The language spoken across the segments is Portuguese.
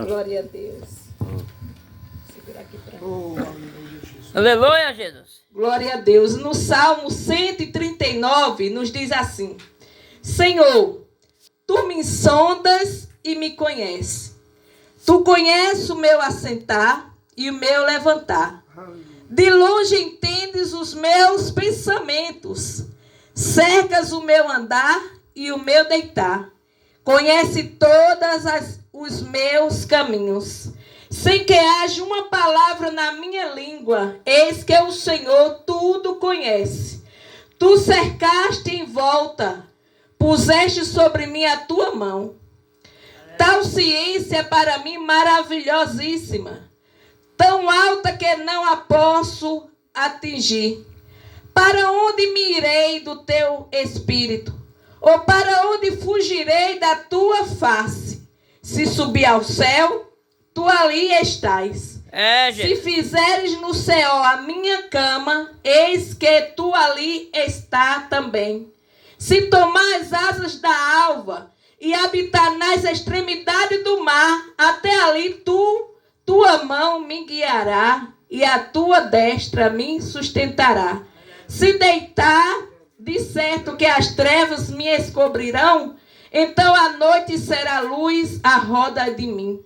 Glória a Deus. Segurar aqui para mim. Aleluia, Jesus. Glória a Deus. No Salmo 139 nos diz assim: Senhor, tu me sondas e me conheces. Tu conheces o meu assentar e o meu levantar. De longe entendes os meus pensamentos. Cercas o meu andar e o meu deitar. Conhece os meus caminhos. Sem que haja uma palavra na minha língua, eis que o Senhor tudo conhece. Tu cercaste em volta, puseste sobre mim a tua mão. Tal ciência é para mim maravilhosíssima, tão alta que não a posso atingir. Para onde me irei do teu espírito? Ou para onde fugirei da tua face? Se subir ao céu, tu ali estás. Se fizeres no céu a minha cama, eis que tu ali está também. Se tomar as asas da alva e habitar nas extremidades do mar, até ali tua mão me guiará e a tua destra me sustentará. Se deitar, de certo que as trevas me escobrirão, então a noite será luz à roda de mim.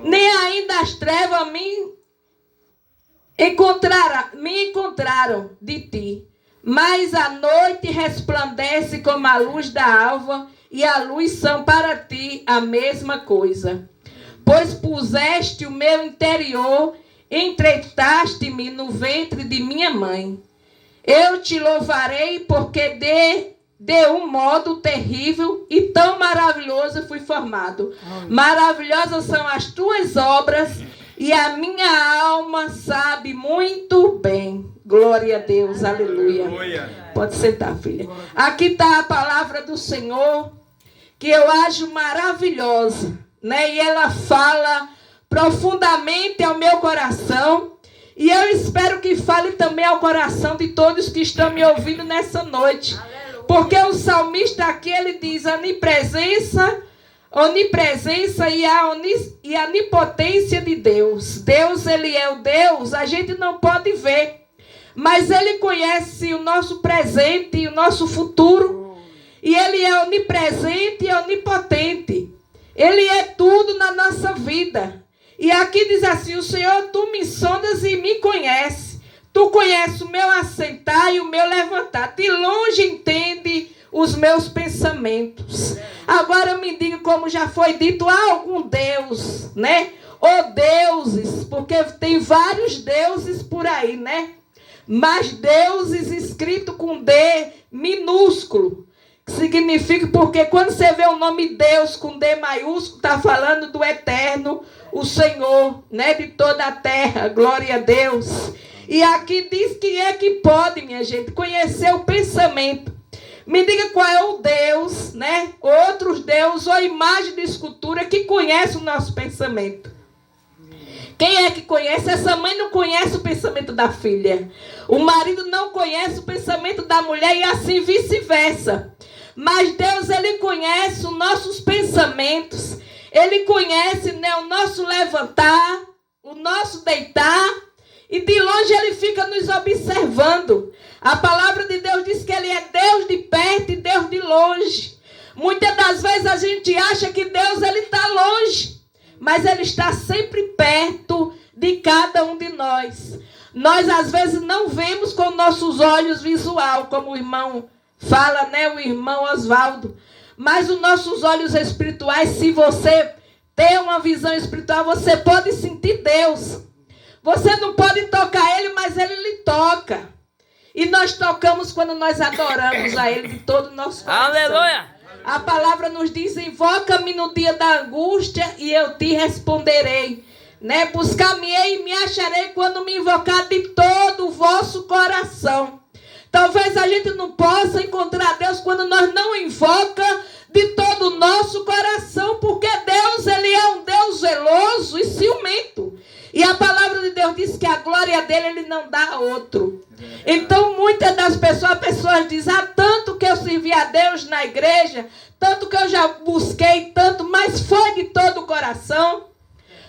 Nem ainda as trevas me encontraram de ti. Mas a noite resplandece como a luz da alva, e a luz são para ti a mesma coisa. Pois puseste o meu interior, entretaste-me no ventre de minha mãe. Eu te louvarei porque de um modo terrível e tão maravilhoso fui formado. Maravilhosas são as tuas obras e a minha alma sabe muito bem. Glória a Deus, aleluia. Pode sentar, filha. Aqui está a palavra do Senhor, que eu acho maravilhosa, né? E ela fala profundamente ao meu coração. E eu espero que fale também ao coração de todos que estão me ouvindo nessa noite. Porque o salmista aqui, ele diz a onipresença e a onipotência de Deus. Deus, ele é o Deus, a gente não pode ver. Mas ele conhece o nosso presente e o nosso futuro. E ele é onipresente e onipotente. Ele é tudo na nossa vida. E aqui diz assim: o Senhor, tu me sondas e me conheces. Tu conheces o meu assentar e o meu levantar. De longe entende os meus pensamentos. Agora me diga, como já foi dito, há algum Deus, né? Ou deuses, porque tem vários deuses por aí, né? Mas deuses escrito com D minúsculo. Significa, porque quando você vê o nome Deus com D maiúsculo, está falando do eterno, o Senhor, né, de toda a terra. Glória a Deus. E aqui diz que é que pode, minha gente, conhecer o pensamento. Me diga qual é o Deus, né? Outros deuses ou imagem de escultura que conhece o nosso pensamento. Quem é que conhece? Essa mãe não conhece o pensamento da filha. O marido não conhece o pensamento da mulher e assim vice-versa. Mas Deus, ele conhece os nossos pensamentos. Ele conhece, né, o nosso levantar, o nosso deitar. E de longe ele fica nos observando. A palavra de Deus diz que ele é Deus de perto e Deus de longe. Muitas das vezes a gente acha que Deus está longe. Mas ele está sempre perto de cada um de nós. Nós às vezes não vemos com nossos olhos visual, como o irmão fala, né, o irmão Oswaldo. Mas os nossos olhos espirituais, se você tem uma visão espiritual, você pode sentir Deus. Você não pode tocar ele, mas ele lhe toca. E nós tocamos quando nós adoramos a ele de todo o nosso coração. Aleluia! A palavra nos diz: invoca-me no dia da angústia e eu te responderei. Né? Buscar-me-ei e me acharei quando me invocar de todo o vosso coração. Talvez a gente não possa encontrar Deus quando nós não invoca de todo o nosso coração, porque Deus, ele é um Deus zeloso e ciumento. E a palavra de Deus diz que a glória dele, ele não dá a outro. Então, muitas das pessoas dizem: tanto que eu servi a Deus na igreja, tanto que eu já busquei tanto, mas foi de todo o coração.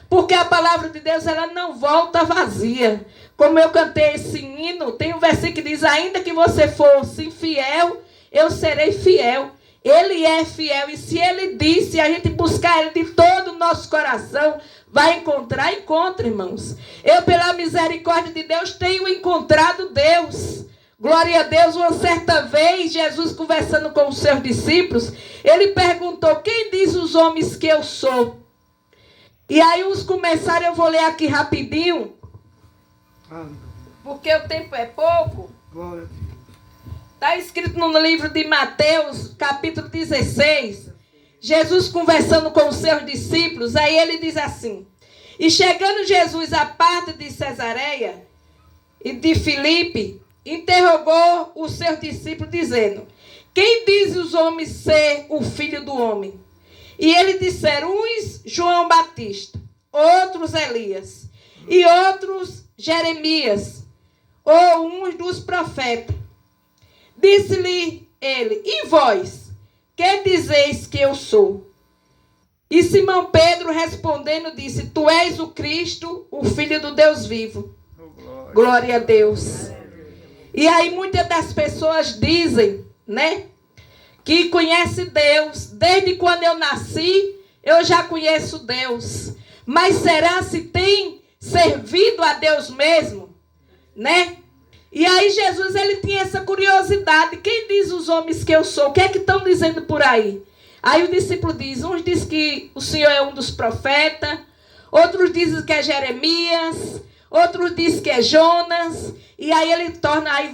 Porque a palavra de Deus, ela não volta vazia. Como eu cantei esse hino, tem um versículo que diz: ainda que você fosse infiel, eu serei fiel. Ele é fiel. E se ele disse, a gente buscar ele de todo o nosso coração, vai encontrar, encontra, irmãos. Eu, pela misericórdia de Deus, tenho encontrado Deus. Glória a Deus. Uma certa vez, Jesus conversando com os seus discípulos, ele perguntou: quem diz os homens que eu sou? E aí uns começaram, eu vou ler aqui rapidinho, porque o tempo é pouco. Está escrito no livro de Mateus, capítulo 16. Jesus conversando com os seus discípulos, aí ele diz assim: e chegando Jesus à parte de Cesareia e de Filipe, interrogou os seus discípulos, dizendo: quem diz os homens ser o filho do homem? E eles disseram: uns João Batista, outros Elias, e outros Jeremias, ou uns dos profetas. Disse-lhe ele: e vós, que dizeis que eu sou? E Simão Pedro respondendo disse: tu és o Cristo, o Filho do Deus vivo. Glória a Deus. E aí muitas das pessoas dizem, né, que conhece Deus. Desde quando eu nasci, eu já conheço Deus. Mas será se tem servido a Deus mesmo? Né? E aí Jesus, ele tinha essa curiosidade. Quem diz os homens que eu sou? O que é que estão dizendo por aí? Aí o discípulo diz: uns diz que o Senhor é um dos profetas, outros dizem que é Jeremias, outros dizem que é Jonas. E aí ele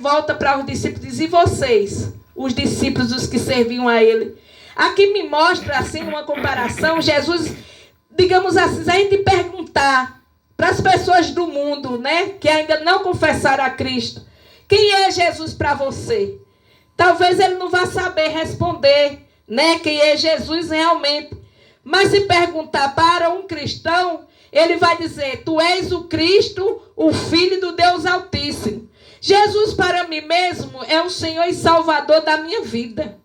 volta para os discípulos e diz: e vocês? Os discípulos, os que serviam a ele. Aqui me mostra, assim, uma comparação. Jesus, digamos assim, se a gente perguntar para as pessoas do mundo, né, que ainda não confessaram a Cristo: quem é Jesus para você? Talvez ele não vá saber responder, né, quem é Jesus realmente. Mas se perguntar para um cristão, ele vai dizer: tu és o Cristo, o Filho do Deus Altíssimo. Jesus para mim mesmo é o Senhor e Salvador da minha vida.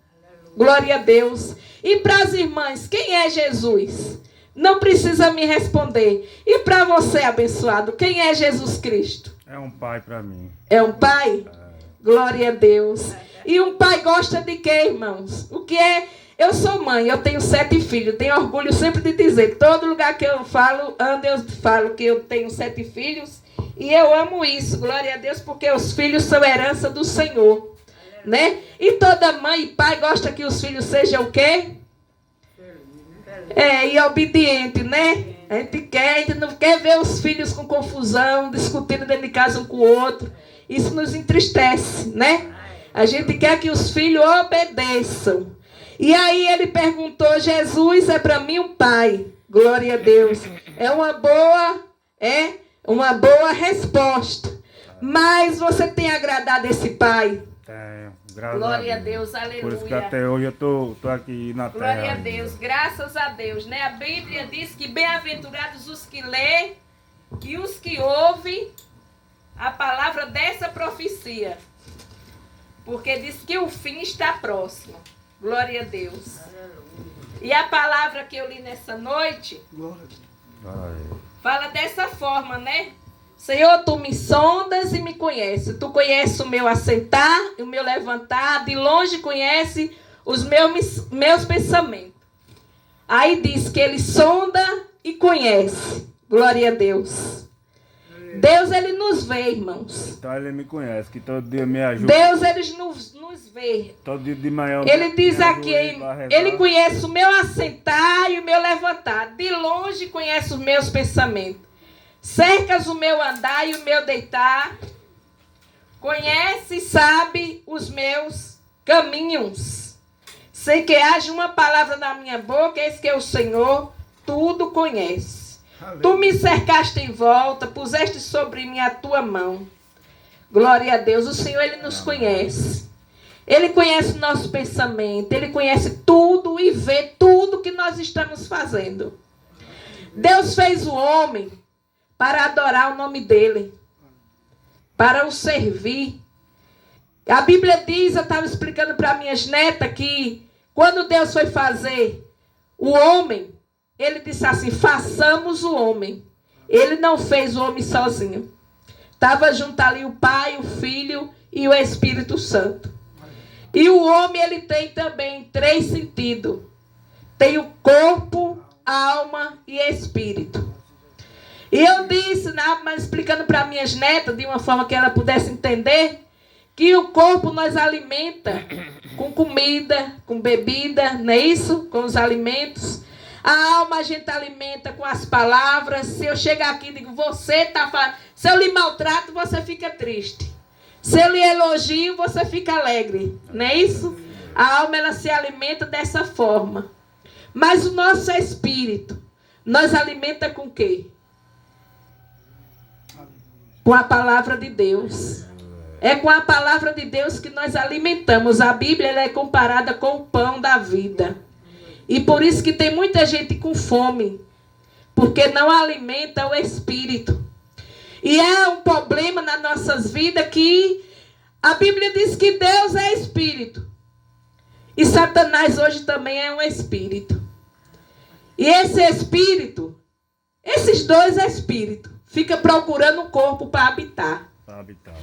Glória a Deus. E para as irmãs, quem é Jesus? Não precisa me responder. E para você, abençoado, quem é Jesus Cristo? É um pai para mim. É um pai? Glória a Deus. E um pai gosta de quê, irmãos? O que é? Eu sou mãe, eu tenho 7 filhos. Tenho orgulho sempre de dizer. Todo lugar que eu falo, eu falo que eu tenho 7 filhos. E eu amo isso, glória a Deus, porque os filhos são herança do Senhor, né? E toda mãe e pai gosta que os filhos sejam o quê? E obediente, né? A gente não quer ver os filhos com confusão, discutindo dentro de casa um com o outro. Isso nos entristece, né? A gente quer que os filhos obedeçam. E aí ele perguntou: Jesus é para mim um pai. Glória a Deus. É uma boa resposta. Mas você tem agradado esse pai? Tenho, graças Glória a a Deus, aleluia. Por isso que até hoje eu tô aqui na terra. Glória a Deus, graças a Deus, né? A Bíblia diz que bem-aventurados os que lê e os que ouvem a palavra dessa profecia. Porque diz que o fim está próximo. Glória a Deus. E a palavra que eu li nessa noite fala dessa forma, né? Senhor, tu me sondas e me conheces. Tu conheces o meu assentar e o meu levantar. De longe conhece os meus pensamentos. Aí diz que ele sonda e conhece. Glória a Deus. Deus, ele nos vê, irmãos. Então ele me conhece, que todo dia me ajuda. Deus, ele nos vê. Todo dia de manhã ele diz aqui, ele conhece o meu assentar e o meu levantar. De longe conhece os meus pensamentos. Cercas o meu andar e o meu deitar. Conhece e sabe os meus caminhos. Sem que haja uma palavra na minha boca, eis que o Senhor tudo conhece. Tu me cercaste em volta, puseste sobre mim a tua mão. Glória a Deus. O Senhor, ele nos conhece. Ele conhece o nosso pensamento. Ele conhece tudo e vê tudo que nós estamos fazendo. Deus fez o homem para adorar o nome dele, para o servir. A Bíblia diz, eu estava explicando para minhas netas, que quando Deus foi fazer o homem, ele disse assim, façamos o homem. Ele não fez o homem sozinho. Estava junto ali o Pai, o Filho e o Espírito Santo. E o homem, ele tem também 3 sentidos. Tem o corpo, alma e espírito. E eu disse, mas explicando para minhas netas, de uma forma que ela pudesse entender, que o corpo nós alimenta com comida, com bebida, não é isso? Com os alimentos. A alma a gente alimenta com as palavras. Se eu chegar aqui e digo, você está falando. Se eu lhe maltrato, você fica triste. Se eu lhe elogio, você fica alegre. Não é isso? A alma ela se alimenta dessa forma. Mas o nosso espírito, nós alimenta com o quê? Com a palavra de Deus. É com a palavra de Deus que nós alimentamos. A Bíblia ela é comparada com o pão da vida. E por isso que tem muita gente com fome. Porque não alimenta o espírito. E é um problema nas nossas vidas que a Bíblia diz que Deus é espírito. E Satanás hoje também é um espírito. E esse espírito, esses 2 espíritos, fica procurando um corpo para habitar. Para habitar,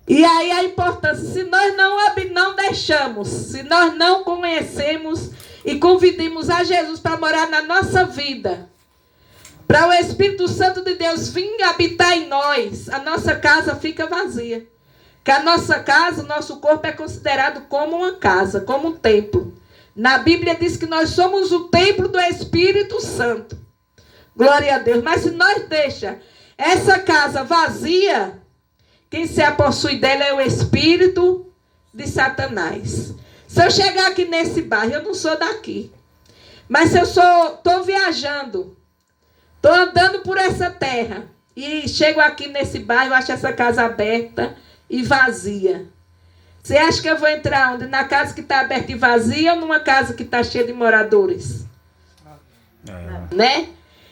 E aí a importância, se nós não deixamos, se nós não conhecemos e convidamos a Jesus para morar na nossa vida, para o Espírito Santo de Deus vir habitar em nós, a nossa casa fica vazia. Que a nossa casa, o nosso corpo é considerado como uma casa, como um templo. Na Bíblia diz que nós somos o templo do Espírito Santo. Glória a Deus. Mas se nós deixamos essa casa vazia, quem se apossui dela é o espírito de Satanás. Se eu chegar aqui nesse bairro, eu não sou daqui. Mas se eu estou viajando, estou andando por essa terra, e chego aqui nesse bairro, acho essa casa aberta e vazia. Você acha que eu vou entrar onde? Na casa que está aberta e vazia ou numa casa que está cheia de moradores? Né?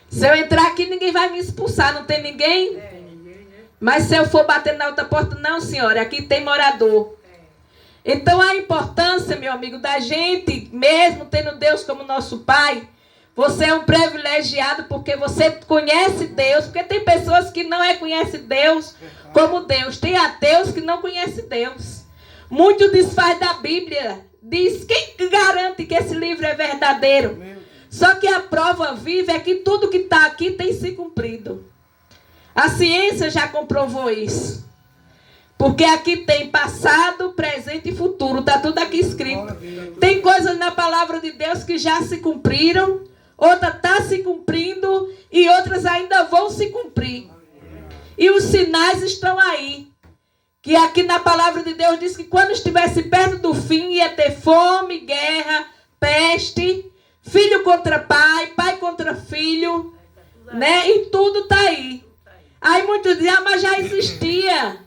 Se eu entrar aqui, ninguém vai me expulsar, não tem ninguém? Mas se eu for bater na outra porta, não, senhora, aqui tem morador. Então a importância, meu amigo, da gente, mesmo tendo Deus como nosso Pai, você é um privilegiado porque você conhece Deus, porque tem pessoas que não conhecem Deus como Deus. Tem ateus que não conhecem Deus. Muito desfaz da Bíblia. Diz, quem garante que esse livro é verdadeiro? Só que a prova viva é que tudo que está aqui tem se cumprido. A ciência já comprovou isso. Porque aqui tem passado, presente e futuro. Está tudo aqui escrito. Tem coisas na palavra de Deus que já se cumpriram. Outras estão se cumprindo. E outras ainda vão se cumprir. E os sinais estão aí. Que aqui na palavra de Deus diz que quando estivesse perto do fim ia ter fome, guerra, peste, filho contra pai, pai contra filho, né? E tudo está aí. Aí muitos dizem, mas já existia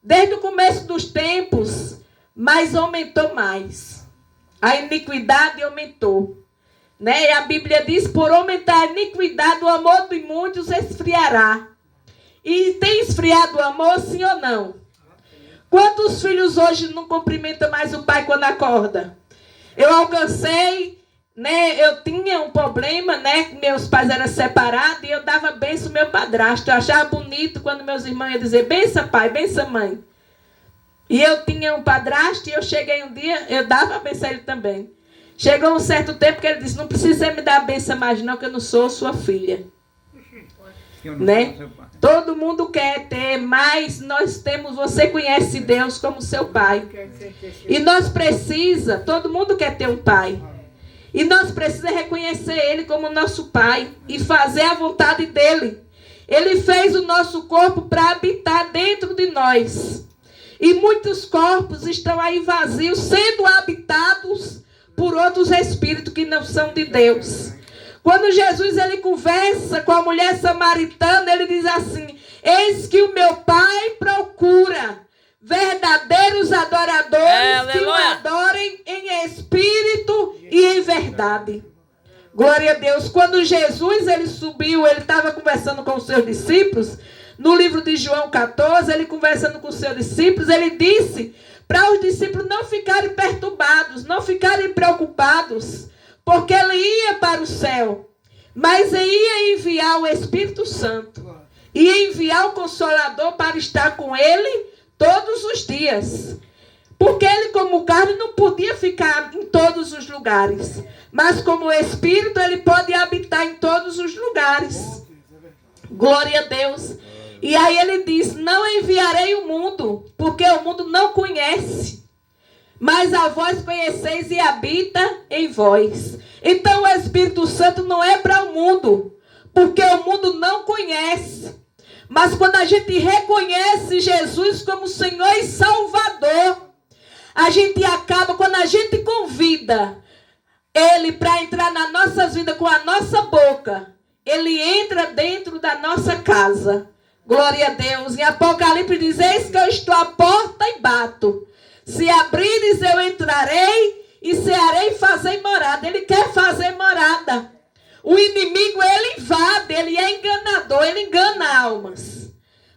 desde o começo dos tempos, mas aumentou mais. A iniquidade aumentou, né? E a Bíblia diz, por aumentar a iniquidade, o amor de muitos esfriará. E tem esfriado o amor, sim ou não? Quantos filhos hoje não cumprimentam mais o pai quando acorda? Eu alcancei, né? Eu tinha um problema, né? Meus pais eram separados e eu dava bênção ao meu padrasto. Eu achava bonito quando meus irmãos iam dizer, benção pai, benção mãe. E eu tinha um padrasto e eu cheguei um dia, eu dava a benção a ele também. Chegou um certo tempo que ele disse, não precisa me dar a benção mais não, que eu não sou sua filha. Né? Todo mundo quer ter, mas nós temos, você conhece Deus como seu pai. E nós precisa, todo mundo quer ter um pai. E nós precisamos reconhecer ele como nosso pai e fazer a vontade dele. Ele fez o nosso corpo para habitar dentro de nós. E muitos corpos estão aí vazios, sendo habitados por outros espíritos que não são de Deus. Quando Jesus ele conversa com a mulher samaritana, ele diz assim, eis que o meu pai procura verdadeiros adoradores que o adorem em espírito e em verdade. Glória a Deus. Quando Jesus ele subiu, ele estava conversando com os seus discípulos, no livro de João 14, ele conversando com os seus discípulos, ele disse para os discípulos não ficarem perturbados, não ficarem preocupados, porque ele ia para o céu, mas ia enviar o Espírito Santo, ia enviar o Consolador para estar com ele todos os dias. Porque ele, como carne, não podia ficar em todos os lugares. Mas como Espírito, ele pode habitar em todos os lugares. Glória a Deus. E aí ele diz, não enviarei o mundo, porque o mundo não conhece. Mas a vós conheceis e habita em vós. Então o Espírito Santo não é para o mundo, porque o mundo não conhece. Mas quando a gente reconhece Jesus como Senhor e Salvador, a gente acaba, quando a gente convida Ele para entrar nas nossas vidas com a nossa boca, Ele entra dentro da nossa casa. Glória a Deus. Em Apocalipse diz, eis que eu estou à porta e bato. Se abrires eu entrarei e cearei e fazer morada. Ele quer fazer morada. O inimigo, ele invade, ele é enganador, ele engana almas.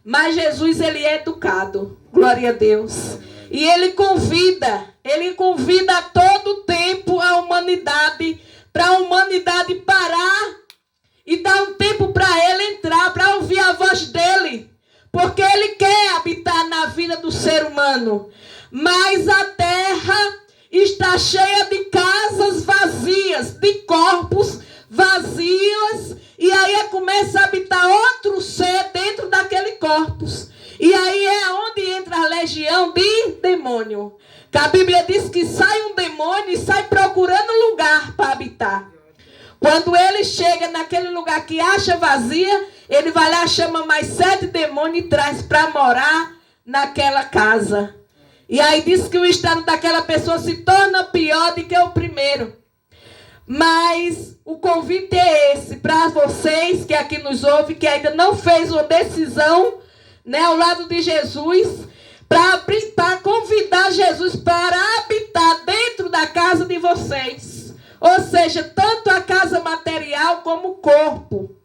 Mas Jesus, ele é educado. Glória a Deus. E ele convida a todo tempo a humanidade, para a humanidade parar e dar um tempo para ele entrar, para ouvir a voz dele. Porque ele quer habitar na vida do ser humano. Mas a terra está cheia de casas vazias, de corpos vazios, e aí começa a habitar outro ser dentro daquele corpus. E aí é onde entra a legião de demônio. Que a Bíblia diz que sai um demônio e sai procurando lugar para habitar. Quando ele chega naquele lugar que acha vazia, ele vai lá, chama mais 7 demônios e traz para morar naquela casa. E aí diz que o estado daquela pessoa se torna pior do que o primeiro. Mas o convite é esse, para vocês que aqui nos ouvem, que ainda não fez uma decisão, né, ao lado de Jesus, para convidar Jesus para habitar dentro da casa de vocês. Ou seja, tanto a casa material como o corpo.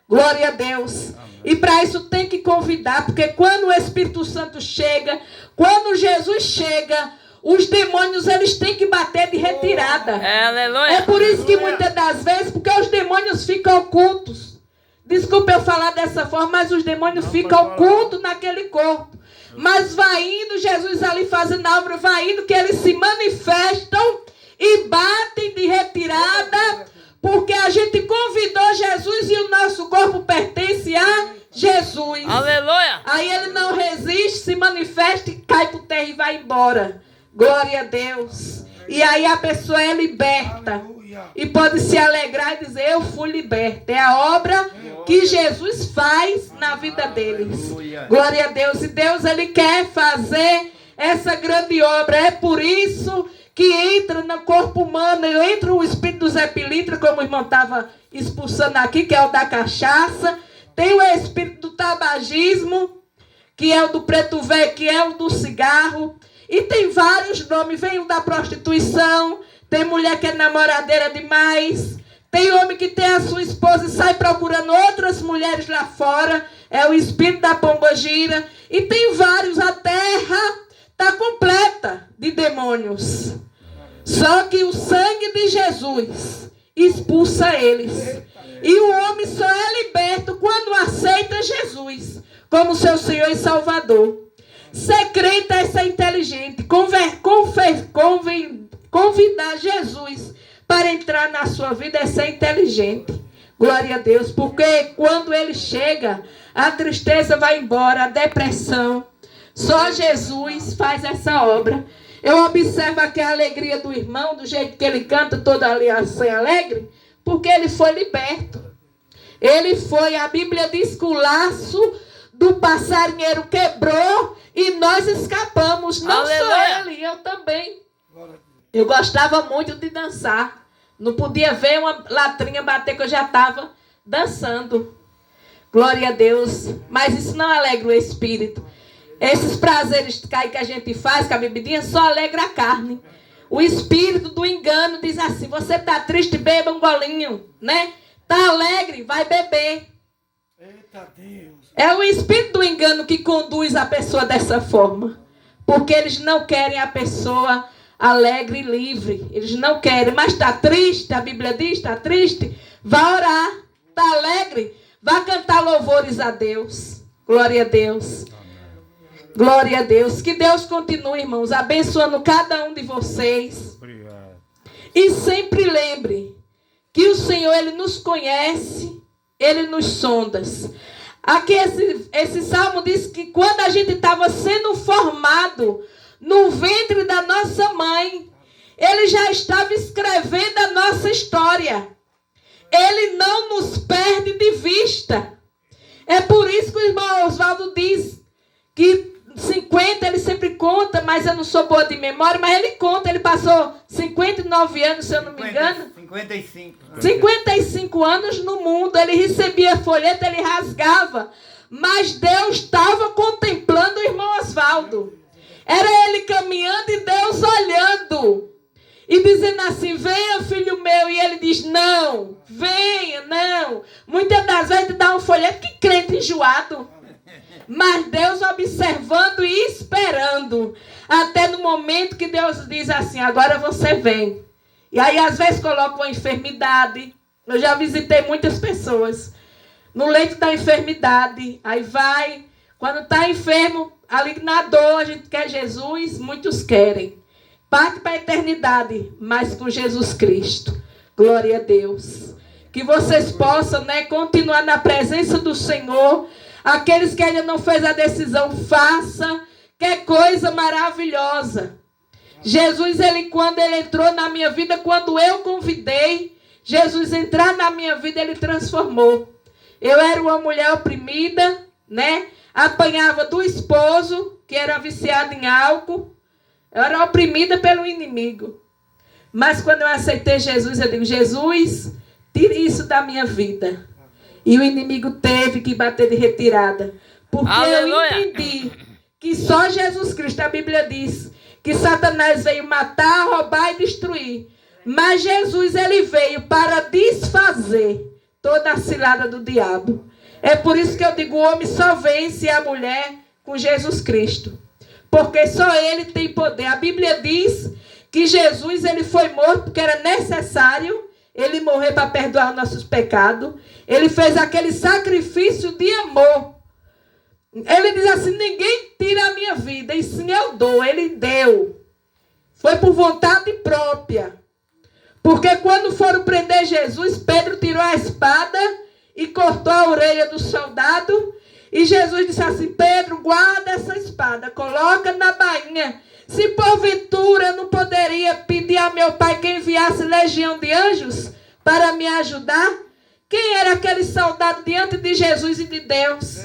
Glória a Deus. E para isso tem que convidar, porque quando o Espírito Santo chega, quando Jesus chega, os demônios, eles têm que bater de retirada. Aleluia. É por isso que muitas das vezes, porque os demônios ficam ocultos. Desculpa eu falar dessa forma, mas os demônios ficam ocultos naquele corpo. Mas vai indo, Jesus ali fazendo a obra, vai indo, que eles se manifestam e batem de retirada, porque a gente convidou Jesus e o nosso corpo pertence a Jesus. Aleluia. Aí ele não resiste, se manifesta e cai por terra e vai embora. Glória a Deus. E aí a pessoa é liberta. E pode se alegrar e dizer, eu fui liberta. É a obra que Jesus faz na vida deles. Glória a Deus. E Deus, ele quer fazer essa grande obra. É por isso que entra no corpo humano, entra o espírito do Zé Pilintra, como o irmão estava expulsando aqui, que é o da cachaça. Tem o espírito do tabagismo, que é o do preto velho, que é o do cigarro. E tem vários nomes. Vem o da prostituição. Tem mulher que é namoradeira demais. Tem homem que tem a sua esposa e sai procurando outras mulheres lá fora. É o espírito da pombagira. E tem vários. A terra está completa de demônios. Só que o sangue de Jesus expulsa eles. E o homem só é liberto quando aceita Jesus como seu Senhor e Salvador. Ser crente é ser inteligente. Convidar Jesus para entrar na sua vida é ser inteligente. Glória a Deus. Porque quando ele chega, a tristeza vai embora, a depressão. Só Jesus faz essa obra. Eu observo aqui a alegria do irmão, do jeito que ele canta toda ali assim alegre, porque ele foi liberto. Ele foi, a Bíblia diz que o laço do passarinheiro quebrou e nós escapamos. Não só ele, eu também. Eu gostava muito de dançar. Não podia ver uma latrinha bater que eu já estava dançando. Glória a Deus. Mas isso não alegra o espírito. Esses prazeres que a gente faz com a bebidinha só alegra a carne. O espírito do engano diz assim, você está triste, beba um golinho, né? Está alegre, vai beber. Eita Deus. É o espírito do engano que conduz a pessoa dessa forma. Porque eles não querem a pessoa alegre e livre. Eles não querem, mas está triste, a Bíblia diz, está triste. Vá orar, está alegre, vá cantar louvores a Deus. Glória a Deus. Glória a Deus. Que Deus continue, irmãos, abençoando cada um de vocês. Obrigado. E sempre lembre que o Senhor, Ele nos conhece, Ele nos sonda. Aqui esse salmo diz que quando a gente estava sendo formado no ventre da nossa mãe, Ele já estava escrevendo a nossa história. Ele não nos perde de vista. É por isso que o irmão Oswaldo diz que 50 ele sempre conta, mas eu não sou boa de memória, mas ele conta, ele passou 59 anos, se eu não me engano. 55 anos no mundo, ele recebia folheto, ele rasgava, mas Deus estava contemplando o irmão Oswaldo. Era ele caminhando e Deus olhando. E dizendo assim, venha filho meu, e ele diz, não, venha, não. Muitas das vezes dá um folheto, que crente enjoado. Mas Deus observando e esperando. Até no momento que Deus diz assim, agora você vem. E aí às vezes coloca uma enfermidade. Eu já visitei muitas pessoas no leito da enfermidade. Aí vai, quando está enfermo, ali na dor, a gente quer Jesus, muitos querem. Parte para a eternidade, mas com Jesus Cristo. Glória a Deus. Que vocês possam, continuar na presença do Senhor. Aqueles que ainda não fez a decisão, faça. Que coisa maravilhosa. Jesus, quando ele entrou na minha vida, quando eu convidei Jesus entrar na minha vida, ele transformou. Eu era uma mulher oprimida, apanhava do esposo, que era viciado em álcool. Eu era oprimida pelo inimigo. Mas quando eu aceitei Jesus, eu digo, Jesus, tire isso da minha vida. E o inimigo teve que bater de retirada. Porque Aleluia. eu entendi que só Jesus Cristo, a Bíblia diz, que Satanás veio matar, roubar e destruir. Mas Jesus, ele veio para desfazer toda a cilada do diabo. É por isso que eu digo, o homem só vence a mulher com Jesus Cristo. Porque só ele tem poder. A Bíblia diz que Jesus, ele foi morto porque era necessário ele morrer para perdoar nossos pecados. Ele fez aquele sacrifício de amor. Ele diz assim, ninguém tira a minha vida, e sim eu dou. Ele deu. Foi por vontade própria. Porque quando foram prender Jesus, Pedro tirou a espada e cortou a orelha do soldado. E Jesus disse assim, Pedro, guarda essa espada, coloca na bainha. Se porventura eu não poderia pedir a meu pai que enviasse legião de anjos para me ajudar? Quem era aquele soldado diante de Jesus e de Deus?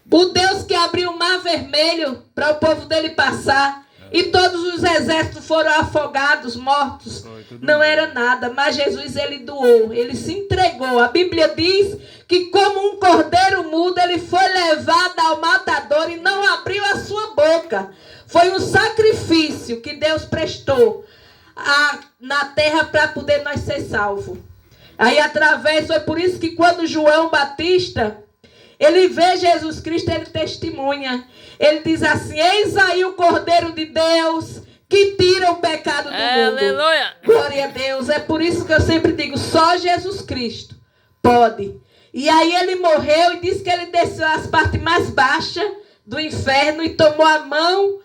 O Deus que abriu o mar vermelho para o povo dele passar. E todos os exércitos foram afogados, mortos. Não era nada, mas Jesus, ele doou, ele se entregou. A Bíblia diz que como um cordeiro mudo, ele foi levado ao matador e não abriu a sua boca. Foi um sacrifício que Deus prestou na terra para poder nós ser salvos. Aí foi por isso que quando João Batista, ele vê Jesus Cristo, ele testemunha. Ele diz assim, eis aí o Cordeiro de Deus que tira o pecado do mundo. Aleluia. Glória a Deus. É por isso que eu sempre digo, só Jesus Cristo pode. E aí ele morreu e disse que ele desceu às partes mais baixas do inferno e tomou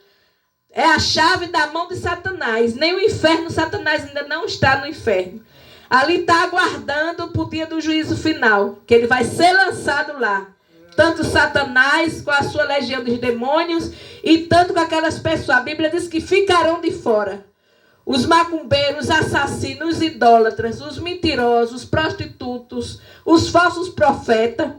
a chave da mão de Satanás. Nem o inferno, Satanás ainda não está no inferno. Ali está aguardando para o dia do juízo final, que ele vai ser lançado lá. Tanto Satanás com a sua legião dos demônios e tanto com aquelas pessoas. A Bíblia diz que ficarão de fora. Os macumbeiros, os assassinos, os idólatras, os mentirosos, os prostitutos, os falsos profetas.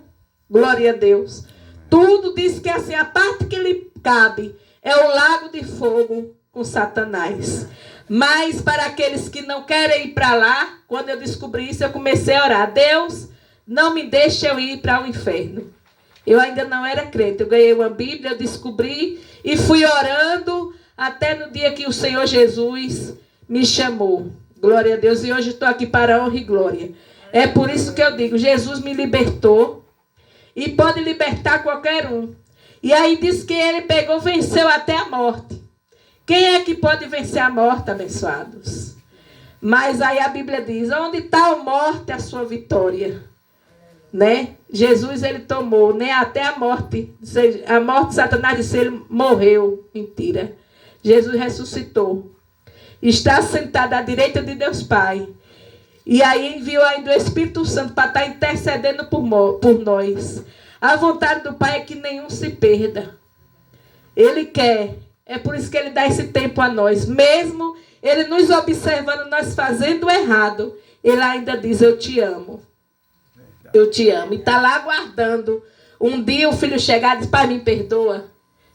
Glória a Deus. Tudo diz que assim, a parte que lhe cabe é o lago de fogo com Satanás. Mas para aqueles que não querem ir para lá, quando eu descobri isso, eu comecei a orar. Deus, não me deixe eu ir para o inferno. Eu ainda não era crente. Eu ganhei uma Bíblia, eu descobri e fui orando até no dia que o Senhor Jesus me chamou. Glória a Deus. E hoje estou aqui para honra e glória. É por isso que eu digo, Jesus me libertou e pode libertar qualquer um. E aí diz que ele venceu até a morte. Quem é que pode vencer a morte, abençoados? Mas aí a Bíblia diz, onde está a morte, a sua vitória? Né? Jesus, ele tomou, né? Até a morte de Satanás disse, ele morreu. Mentira. Jesus ressuscitou. Está sentado à direita de Deus Pai. E aí enviou ainda o Espírito Santo para estar intercedendo por nós. A vontade do Pai é que nenhum se perda. Ele quer. É por isso que ele dá esse tempo a nós. Mesmo ele nos observando, nós fazendo errado, ele ainda diz, eu te amo. Eu te amo. E está lá aguardando. Um dia o filho chegar e diz, pai, me perdoa.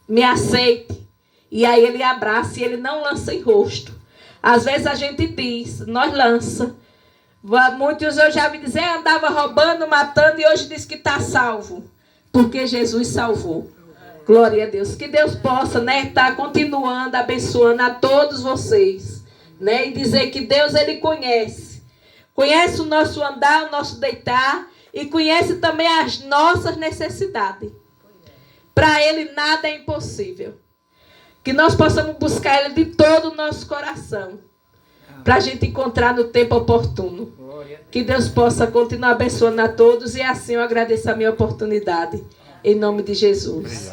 Me aceite. E aí ele abraça e ele não lança em rosto. Às vezes a gente diz, nós lança. Muitos eu já vi dizer, andava roubando, matando e hoje diz que está salvo. Porque Jesus salvou. Glória a Deus. Que Deus possa, né, estar continuando, abençoando a todos vocês. Né, e dizer que Deus, ele conhece. Conhece o nosso andar, o nosso deitar. E conhece também as nossas necessidades. Para ele nada é impossível. Que nós possamos buscar ele de todo o nosso coração. Para a gente encontrar no tempo oportuno. Que Deus possa continuar abençoando a todos. E assim eu agradeço a minha oportunidade. Em nome de Jesus.